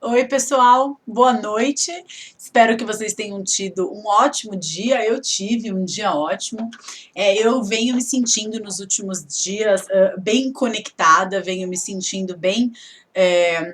Oi, pessoal, boa noite. Espero que vocês tenham tido um ótimo dia. Eu tive um dia ótimo. Eu venho me sentindo nos últimos dias bem conectada, venho me sentindo bem é,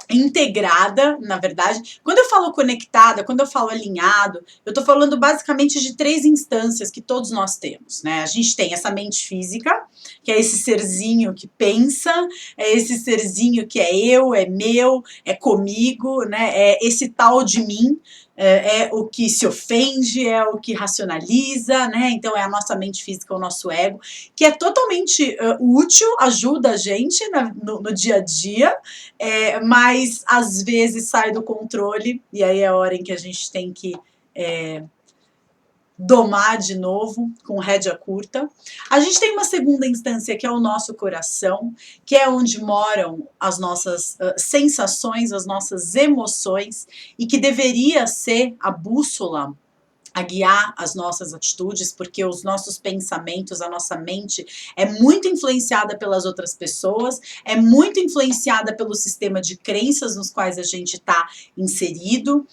integrada, na verdade. Quando eu falo conectada, quando eu falo alinhado, eu tô falando basicamente de três instâncias que todos nós temos, né? A gente tem essa mente física, que é esse serzinho que pensa, é esse serzinho que é eu, é meu, é comigo, né? É esse tal de mim, é o que se ofende, é o que racionaliza, né? Então é a nossa mente física, o nosso ego, que é totalmente útil, ajuda a gente no dia a dia, mas às vezes sai do controle e aí é a hora em que a gente tem que domar de novo com rédea curta. A gente tem uma segunda instância que é o nosso coração, que é onde moram as nossas sensações, as nossas emoções e que deveria ser a bússola a guiar as nossas atitudes, porque os nossos pensamentos, a nossa mente é muito influenciada pelas outras pessoas, é muito influenciada pelo sistema de crenças nos quais a gente está inserido,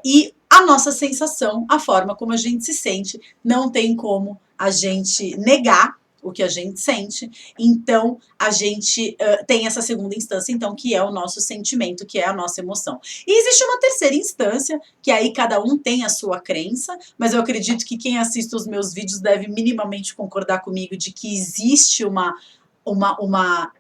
e a nossa sensação, a forma como a gente se sente, não tem como a gente negar o que a gente sente, então a gente tem essa segunda instância, então, que é o nosso sentimento, que é a nossa emoção. E existe uma terceira instância, que aí cada um tem a sua crença, mas eu acredito que quem assiste os meus vídeos deve minimamente concordar comigo de que existe uma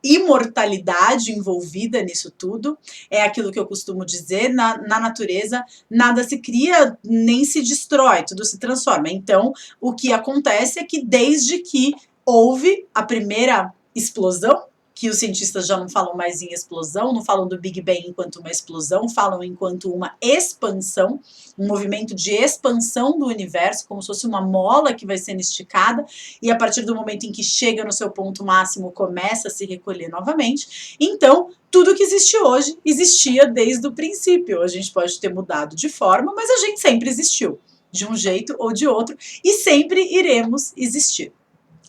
imortalidade envolvida nisso tudo. É aquilo que eu costumo dizer, na natureza nada se cria nem se destrói, tudo se transforma. Então, o que acontece é que desde que houve a primeira explosão, que os cientistas já não falam mais em explosão, não falam do Big Bang enquanto uma explosão, falam enquanto uma expansão, um movimento de expansão do universo, como se fosse uma mola que vai sendo esticada, e a partir do momento em que chega no seu ponto máximo, começa a se recolher novamente. Então, tudo que existe hoje existia desde o princípio. A gente pode ter mudado de forma, mas a gente sempre existiu, de um jeito ou de outro, e sempre iremos existir.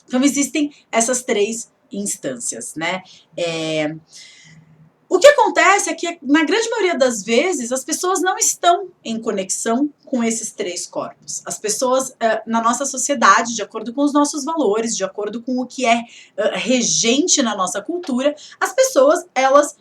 Então, existem essas três instâncias, né? O que acontece é que, na grande maioria das vezes, as pessoas não estão em conexão com esses três corpos. As pessoas, na nossa sociedade, de acordo com os nossos valores, de acordo com o que é regente na nossa cultura, as pessoas, elas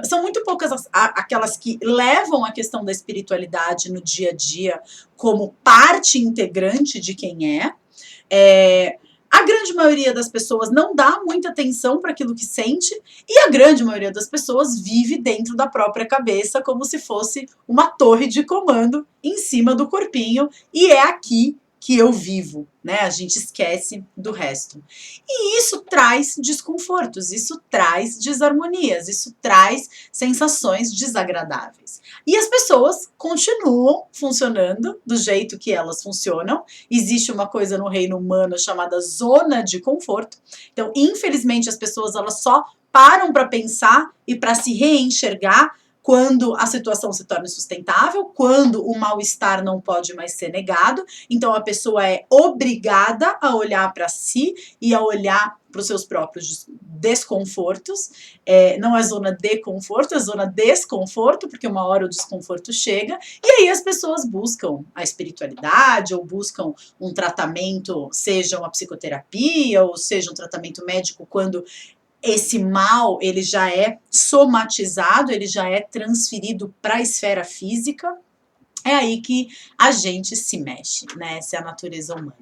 são muito poucas aquelas que levam a questão da espiritualidade no dia a dia como parte integrante de quem é. A grande maioria das pessoas não dá muita atenção para aquilo que sente e a grande maioria das pessoas vive dentro da própria cabeça como se fosse uma torre de comando em cima do corpinho e é aqui que eu vivo, né? A gente esquece do resto. E isso traz desconfortos, isso traz desarmonias, isso traz sensações desagradáveis. E as pessoas continuam funcionando do jeito que elas funcionam. Existe uma coisa no reino humano chamada zona de conforto. Então, infelizmente, as pessoas elas só param para pensar e para se reenxergar quando a situação se torna insustentável, quando o mal-estar não pode mais ser negado. Então, a pessoa é obrigada a olhar para si e a olhar para os seus próprios desconfortos. Não é zona de conforto, é zona desconforto, porque uma hora o desconforto chega, e aí as pessoas buscam a espiritualidade ou buscam um tratamento, seja uma psicoterapia ou seja um tratamento médico, quando esse mal ele já é somatizado, ele já é transferido para a esfera física. É aí que a gente se mexe, né? Essa é a natureza humana.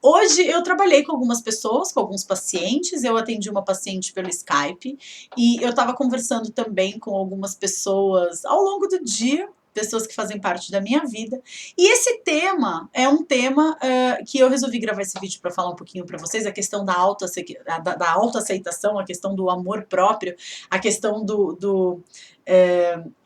Hoje eu trabalhei com algumas pessoas, com alguns pacientes, eu atendi uma paciente pelo Skype e eu estava conversando também com algumas pessoas ao longo do dia, pessoas que fazem parte da minha vida. E esse tema é um tema que eu resolvi gravar esse vídeo para falar um pouquinho para vocês, a questão da autoaceitação, a questão do amor próprio, a questão do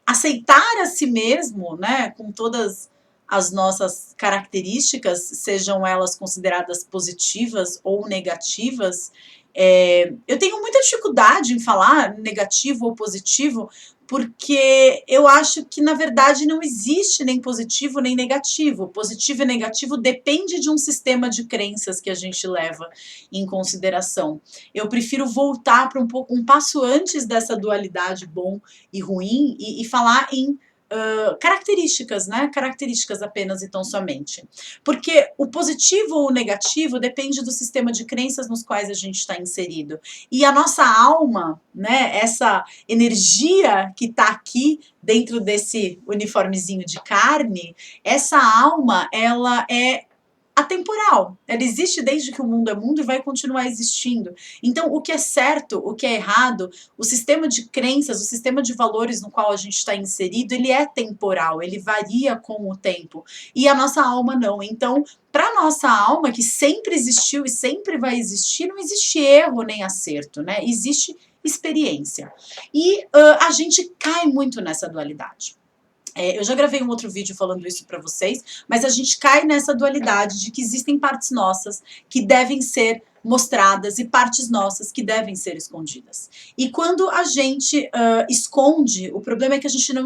aceitar a si mesmo, né, com todas as nossas características, sejam elas consideradas positivas ou negativas, Eu tenho muita dificuldade em falar negativo ou positivo, porque eu acho que, na verdade, não existe nem positivo nem negativo. Positivo e negativo depende de um sistema de crenças que a gente leva em consideração. Eu prefiro voltar para um passo antes dessa dualidade bom e ruim e falar em características, né? Características apenas e tão somente. Porque o positivo ou o negativo depende do sistema de crenças nos quais a gente está inserido. E a nossa alma, né? Essa energia que está aqui dentro desse uniformezinho de carne, essa alma, ela é atemporal. Ela existe desde que o mundo é mundo e vai continuar existindo. Então, o que é certo, o que é errado, o sistema de crenças, o sistema de valores no qual a gente está inserido, ele é temporal, ele varia com o tempo. E a nossa alma não. Então, para a nossa alma, que sempre existiu e sempre vai existir, não existe erro nem acerto, né? Existe experiência. E a gente cai muito nessa dualidade. Eu já gravei um outro vídeo falando isso para vocês, mas a gente cai nessa dualidade de que existem partes nossas que devem ser mostradas e partes nossas que devem ser escondidas. E quando a gente esconde, o problema é que a gente não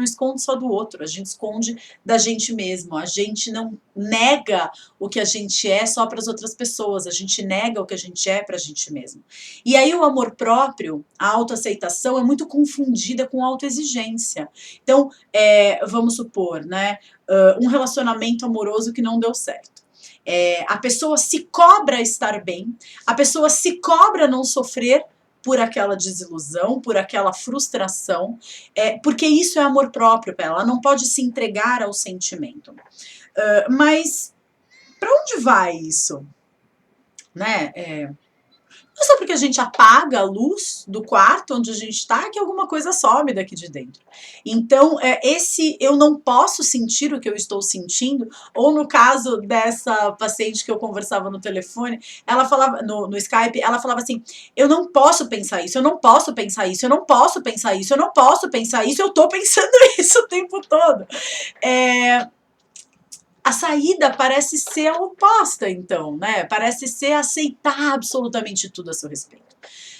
esconde só do outro, a gente esconde da gente mesmo, a gente não nega o que a gente é só para as outras pessoas, a gente nega o que a gente é para a gente mesmo. E aí o amor próprio, a autoaceitação é muito confundida com autoexigência. Então, vamos supor, né, um relacionamento amoroso que não deu certo. A pessoa se cobra estar bem, a pessoa se cobra não sofrer por aquela desilusão, por aquela frustração, porque isso é amor próprio para ela não pode se entregar ao sentimento. Mas para onde vai isso? Né? Não é só porque a gente apaga a luz do quarto onde a gente está que alguma coisa some daqui de dentro. Então, esse eu não posso sentir o que eu estou sentindo, ou no caso dessa paciente que eu conversava no telefone, ela falava, no Skype, ela falava assim, eu não posso pensar isso, eu não posso pensar isso, eu não posso pensar isso, eu não posso pensar isso, eu tô pensando isso o tempo todo. A saída parece ser a oposta, então, né? Parece ser aceitar absolutamente tudo a seu respeito.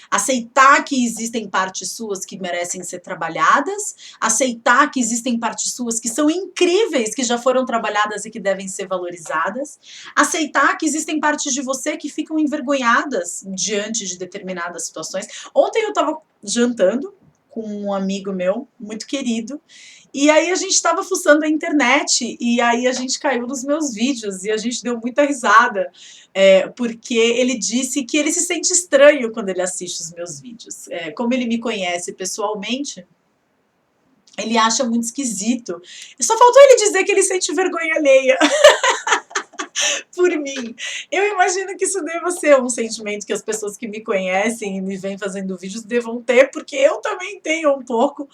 Aceitar que existem partes suas que merecem ser trabalhadas, aceitar que existem partes suas que são incríveis, que já foram trabalhadas e que devem ser valorizadas, aceitar que existem partes de você que ficam envergonhadas diante de determinadas situações. Ontem eu estava jantando com um amigo meu, muito querido, e aí a gente estava fuçando a internet e aí a gente caiu nos meus vídeos e a gente deu muita risada, porque ele disse que ele se sente estranho quando ele assiste os meus vídeos. Como ele me conhece pessoalmente, ele acha muito esquisito. Só faltou ele dizer que ele sente vergonha alheia. Por mim. Eu imagino que isso deva ser um sentimento que as pessoas que me conhecem e me vêm fazendo vídeos devam ter, porque eu também tenho um pouco.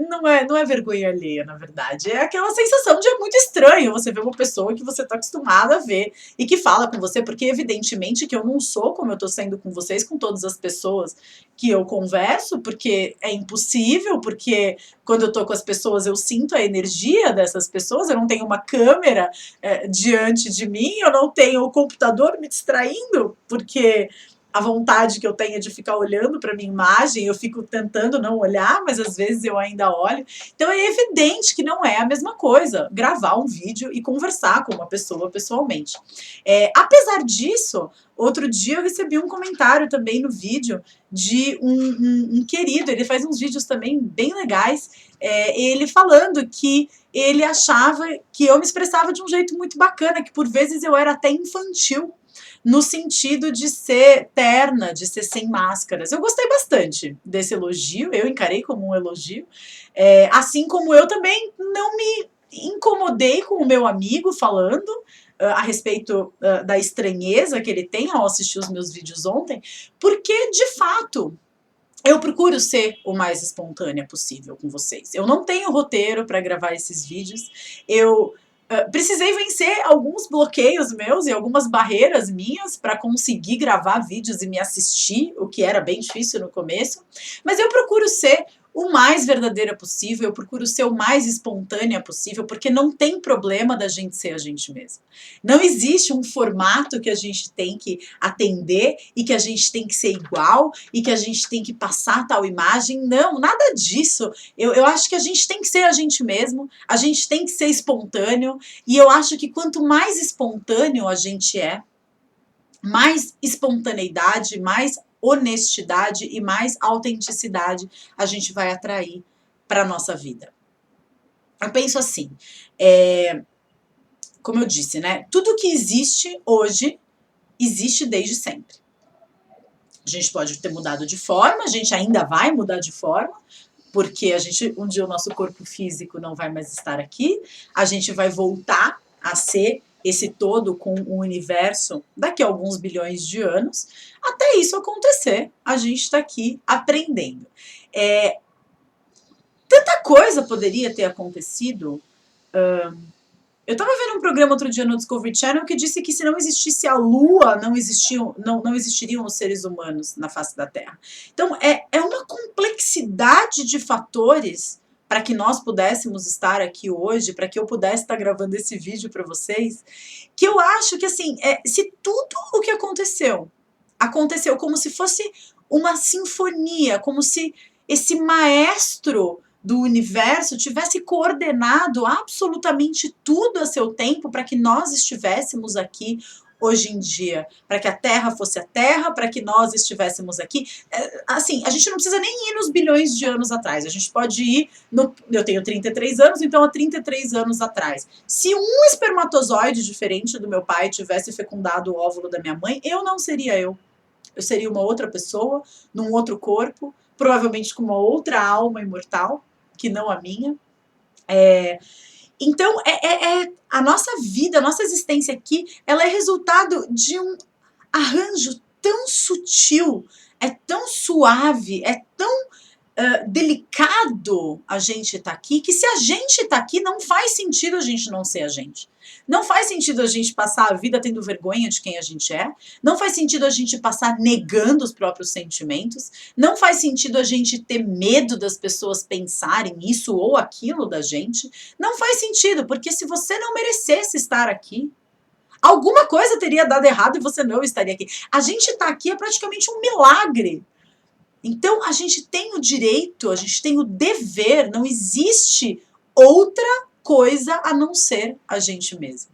Não é vergonha alheia, na verdade. É aquela sensação de é muito estranho você ver uma pessoa que você está acostumada a ver e que fala com você, porque evidentemente que eu não sou como eu estou sendo com vocês, com todas as pessoas que eu converso, porque é impossível, porque quando eu tô com as pessoas eu sinto a energia dessas pessoas, eu não tenho uma câmera diante de mim, eu não tenho o computador me distraindo, porque a vontade que eu tenho é de ficar olhando para minha imagem, eu fico tentando não olhar, mas às vezes eu ainda olho. Então é evidente que não é a mesma coisa gravar um vídeo e conversar com uma pessoa pessoalmente. Apesar disso, outro dia eu recebi um comentário também no vídeo de um querido, ele faz uns vídeos também bem legais, ele falando que ele achava que eu me expressava de um jeito muito bacana, que por vezes eu era até infantil, no sentido de ser terna, de ser sem máscaras. Eu gostei bastante desse elogio, eu encarei como um elogio, assim como eu também não me incomodei com o meu amigo falando a respeito da estranheza que ele tem ao assistir os meus vídeos ontem, porque, de fato, eu procuro ser o mais espontânea possível com vocês. Eu não tenho roteiro para gravar esses vídeos, eu precisei vencer alguns bloqueios meus e algumas barreiras minhas para conseguir gravar vídeos e me assistir, o que era bem difícil no começo, mas eu procuro ser o mais verdadeira possível, eu procuro ser o mais espontânea possível, porque não tem problema da gente ser a gente mesma. Não existe um formato que a gente tem que atender e que a gente tem que ser igual e que a gente tem que passar tal imagem. Não, nada disso. Eu acho que a gente tem que ser a gente mesmo, a gente tem que ser espontâneo, e eu acho que quanto mais espontâneo a gente é, mais espontaneidade, mais honestidade e mais autenticidade a gente vai atrair para a nossa vida. Eu penso assim, como eu disse, né? Tudo que existe hoje, existe desde sempre. A gente pode ter mudado de forma, a gente ainda vai mudar de forma, porque um dia o nosso corpo físico não vai mais estar aqui, a gente vai voltar a ser esse todo com o universo daqui a alguns bilhões de anos. Até isso acontecer, a gente está aqui aprendendo. Tanta coisa poderia ter acontecido. Eu estava vendo um programa outro dia no Discovery Channel que disse que se não existisse a Lua, não existiriam os seres humanos na face da Terra. Então, é uma complexidade de fatores para que nós pudéssemos estar aqui hoje, para que eu pudesse estar gravando esse vídeo para vocês, que eu acho que, assim, se tudo o que aconteceu como se fosse uma sinfonia, como se esse maestro do universo tivesse coordenado absolutamente tudo a seu tempo para que nós estivéssemos aqui hoje em dia, para que a Terra fosse a Terra, para que nós estivéssemos aqui. Assim, a gente não precisa nem ir nos bilhões de anos atrás, a gente pode ir eu tenho 33 anos, então há 33 anos atrás. Se um espermatozoide diferente do meu pai tivesse fecundado o óvulo da minha mãe, eu não seria eu. Eu seria uma outra pessoa, num outro corpo, provavelmente com uma outra alma imortal, que não a minha. Então, a nossa vida, a nossa existência aqui, ela é resultado de um arranjo tão sutil, é tão suave, é tão delicado a gente estar aqui, que se a gente está aqui, não faz sentido a gente não ser a gente. Não faz sentido a gente passar a vida tendo vergonha de quem a gente é. Não faz sentido a gente passar negando os próprios sentimentos. Não faz sentido a gente ter medo das pessoas pensarem isso ou aquilo da gente. Não faz sentido, porque se você não merecesse estar aqui, alguma coisa teria dado errado e você não estaria aqui. A gente estar aqui é praticamente um milagre. Então, a gente tem o direito, a gente tem o dever, não existe outra coisa a não ser a gente mesmo.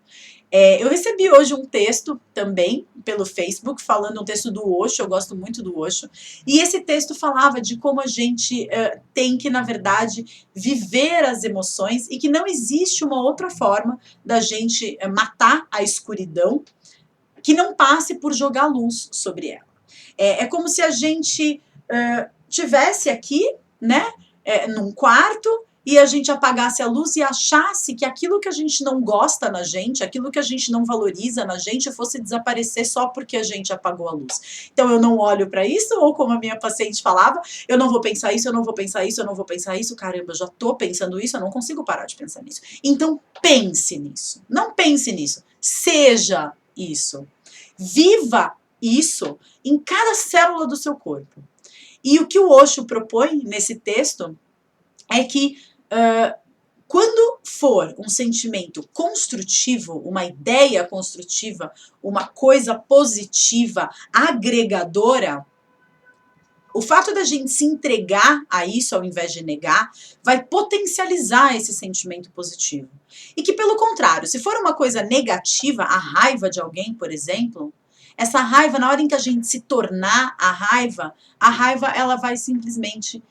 Eu recebi hoje um texto também pelo Facebook, falando um texto do Osho, eu gosto muito do Osho, e esse texto falava de como a gente tem que, na verdade, viver as emoções e que não existe uma outra forma da gente matar a escuridão que não passe por jogar luz sobre ela. É como se a gente tivesse aqui, né, num quarto, e a gente apagasse a luz e achasse que aquilo que a gente não gosta na gente, aquilo que a gente não valoriza na gente, fosse desaparecer só porque a gente apagou a luz. Então eu não olho para isso, ou como a minha paciente falava, eu não vou pensar isso, eu não vou pensar isso, eu não vou pensar isso, caramba, eu já tô pensando isso, eu não consigo parar de pensar nisso. Então pense nisso, não pense nisso, seja isso, viva isso em cada célula do seu corpo. E o que o Osho propõe nesse texto é que quando for um sentimento construtivo, uma ideia construtiva, uma coisa positiva, agregadora, o fato da gente se entregar a isso ao invés de negar, vai potencializar esse sentimento positivo. E que, pelo contrário, se for uma coisa negativa, a raiva de alguém, por exemplo, essa raiva, na hora em que a gente se tornar a raiva ela vai simplesmente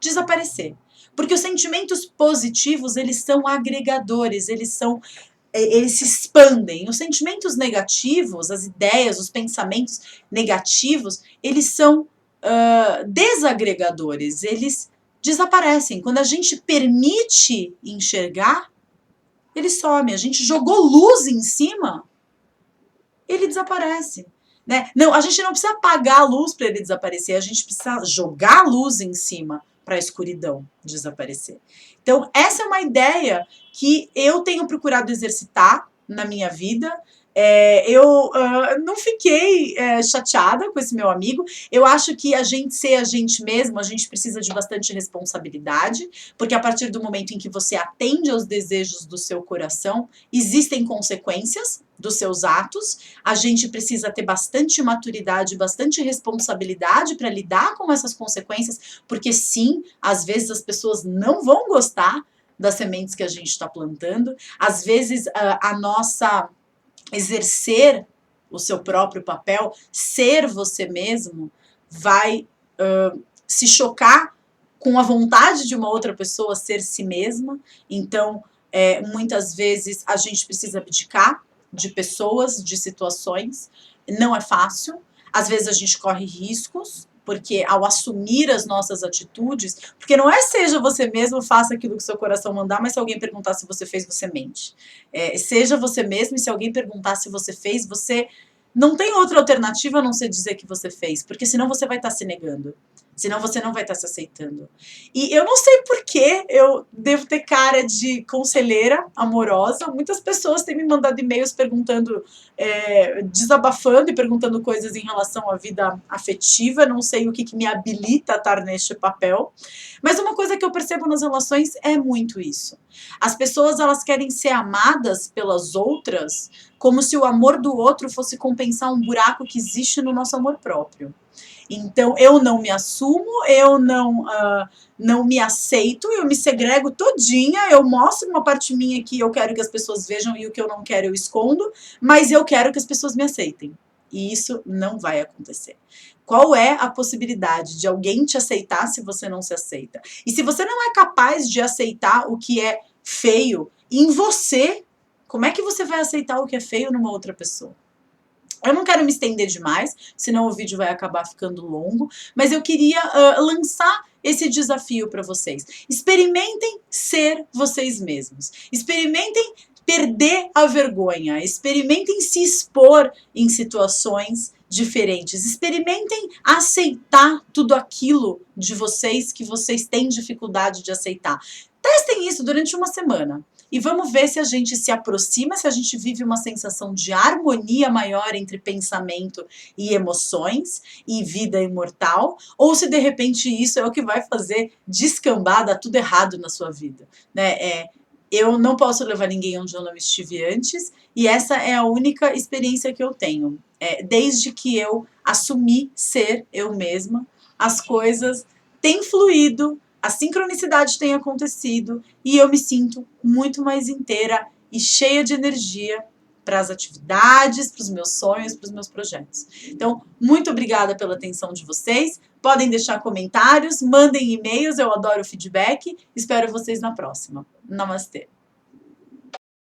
desaparecer. Porque os sentimentos positivos, eles são agregadores, eles se expandem. Os sentimentos negativos, as ideias, os pensamentos negativos, eles são desagregadores, eles desaparecem. Quando a gente permite enxergar, ele some. A gente jogou luz em cima, ele desaparece. Né? Não, a gente não precisa apagar a luz para ele desaparecer, a gente precisa jogar a luz em cima para a escuridão desaparecer. Então, essa é uma ideia que eu tenho procurado exercitar na minha vida. Eu não fiquei chateada com esse meu amigo. Eu acho que a gente ser a gente mesmo, a gente precisa de bastante responsabilidade, porque a partir do momento em que você atende aos desejos do seu coração, existem consequências dos seus atos. A gente precisa ter bastante maturidade, bastante responsabilidade para lidar com essas consequências, porque sim, às vezes as pessoas não vão gostar das sementes que a gente está plantando. Às vezes a nossa exercer o seu próprio papel, ser você mesmo, vai se chocar com a vontade de uma outra pessoa ser si mesma. Então, muitas vezes a gente precisa abdicar de pessoas, de situações. Não é fácil. Às vezes a gente corre riscos, porque ao assumir as nossas atitudes, porque não é seja você mesmo, faça aquilo que seu coração mandar, mas se alguém perguntar se você fez, você mente. Seja você mesmo, e se alguém perguntar se você fez, você não tem outra alternativa a não ser dizer que você fez, porque senão você vai estar se negando. Senão você não vai estar se aceitando. E eu não sei por que eu devo ter cara de conselheira amorosa. Muitas pessoas têm me mandado e-mails perguntando, desabafando e perguntando coisas em relação à vida afetiva. Não sei o que me habilita a estar neste papel. Mas uma coisa que eu percebo nas relações é muito isso. As pessoas, elas querem ser amadas pelas outras como se o amor do outro fosse compensar um buraco que existe no nosso amor próprio. Então, eu não me assumo, eu não me aceito, eu me segrego todinha, eu mostro uma parte minha que eu quero que as pessoas vejam e o que eu não quero eu escondo, mas eu quero que as pessoas me aceitem. E isso não vai acontecer. Qual é a possibilidade de alguém te aceitar se você não se aceita? E se você não é capaz de aceitar o que é feio em você, como é que você vai aceitar o que é feio numa outra pessoa? Eu não quero me estender demais, senão o vídeo vai acabar ficando longo, mas eu queria lançar esse desafio para vocês. Experimentem ser vocês mesmos. Experimentem perder a vergonha. Experimentem se expor em situações diferentes. Experimentem aceitar tudo aquilo de vocês que vocês têm dificuldade de aceitar. Testem isso durante uma semana. E vamos ver se a gente se aproxima, se a gente vive uma sensação de harmonia maior entre pensamento e emoções e vida imortal, ou se de repente isso é o que vai fazer descambar, dar tudo errado na sua vida, né? Eu não posso levar ninguém onde eu não estive antes, e essa é a única experiência que eu tenho. Desde que eu assumi ser eu mesma, as coisas têm fluído, a sincronicidade tem acontecido e eu me sinto muito mais inteira e cheia de energia para as atividades, para os meus sonhos, para os meus projetos. Então, muito obrigada pela atenção de vocês. Podem deixar comentários, mandem e-mails, eu adoro o feedback. Espero vocês na próxima. Namastê!